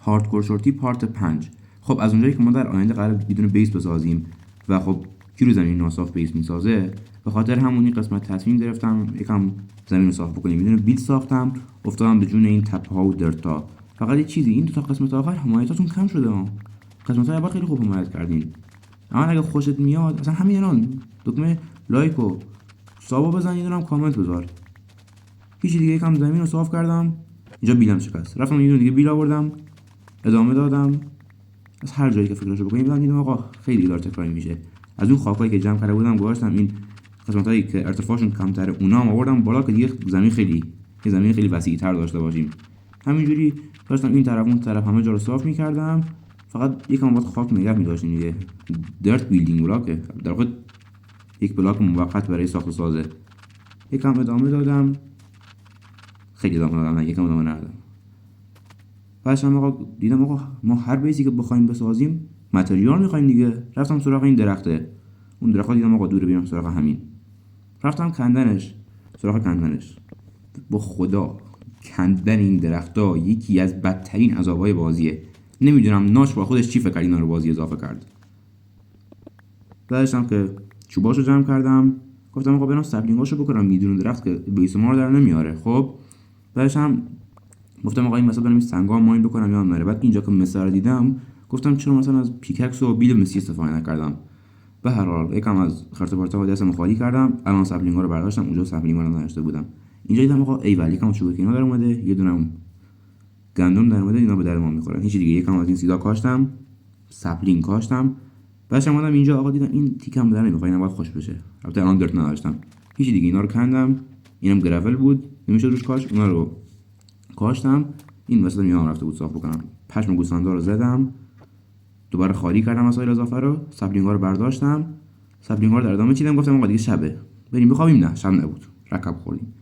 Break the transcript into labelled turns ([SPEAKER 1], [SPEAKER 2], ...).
[SPEAKER 1] هاردکور شورتی پارت 5. خب از اونجایی که ما در آینده قرار بدون بیس بسازیم و خب کی رو زمین ناصاف بیس میسازه، به خاطر همون قسمت تصمیم گرفتم یکم زمین رو صاف بکنیم. بدون بیت ساختم، افتادم به جون این تپه ها و درتا. فقط یه چیزی، این دو تا قسمت آخر حمایتاتون کم شده ها. قسمت های اول خیلی خوب حمایت کردین. اما اگه خوشت میاد اصلا همین الان دکمه لایک و سابو بزن، یه دونم کامنت بذار. هیچ دیگه، یکم زمین رو صاف کردم. اینجا بیلم شکست، رفتم یه دونه دیگه بیل آوردم، ادامه دادم. از هر جایی که فکرشو بکنیم دیدم آقا خیلی داره تکراری میشه. از اون خاکایی که جمع کرده بودم گذاشتم این قسمتایی که ارتفاعشون کمتره اونا هم آوردم بالا که دیگه زمین خیلی وسیع‌تر داشته باشیم. همینجوری داشتم این طرف اون طرف همه جا رو صاف می‌کردم. فقط یکم وقت خاک نگه می‌داشتیم دیگه. درت بیلدینگ بلاکه، در واقع یک بلاک موقت برای ساخت و سازه. یکم ادامه دادم، خیلی ادامه دادم، نه یکم ادامه ندادم. بعدش هم آقا دیدم آقا ما هر بیسی که بخوایم بسازیم متریال می‌خوایم دیگه. رفتم سراغ این درخته. اون درخت دیدم آقا دوره بیام سراغ همین. رفتم سراغ کندنش. با خدا کندن این درختا یکی از بدترین عذاب‌های بازیه. نمیدونم ناش با خودش چی فکر کرد اینا رو بازی اضافه کرد. بعدش هم که چوباشو جمع کردم، گفتم آقا برام سپلینگاشو بکنم، میدون درخت که بیس ما رو در نمیاره. خب بعدش هم گفتم آقا این مثلا برام سنگا ماین بکنم یا نره. بعد اینجا که مثلا دیدم گفتم چرا مثلا از پیککس و بیل مسی استفاده نکردم. به هر حال یکم از خرت پارتا دستم خالی کردم. الان سپلینگا رو برداشتم، اونجا سپلینگا رو نداشته بودم. اینجا دیدم آقا ای ولی یکم چوب اینا در اومده، یه دونم گندم در اومده، اینا به در ما میخورن. هیچ دیگه، یکم از این سیدا کاشتم، سپلینگ کاشتم. بعدش اومدم اینجا آقا دیدم این تیکم به در نمیخوره، اینا باید خوش بشه. البته الان درت نداشتم. هیچ دیگه، اینا رو کندم. اینم گرافل بود، نمیشه روش کاش، اونا رو کاشتم. این وسط میام رفته بود صاف بکنم. پشم گوسفندا رو زدم، دوباره خالی کردم وسایل اضافه رو، سپلینگا رو برداشتم، سپلینگا رو در ادامه چیدم. گفتم آقا دیگه شبه، بریم بخوابیم. نه شب نبود، رکب خوردیم.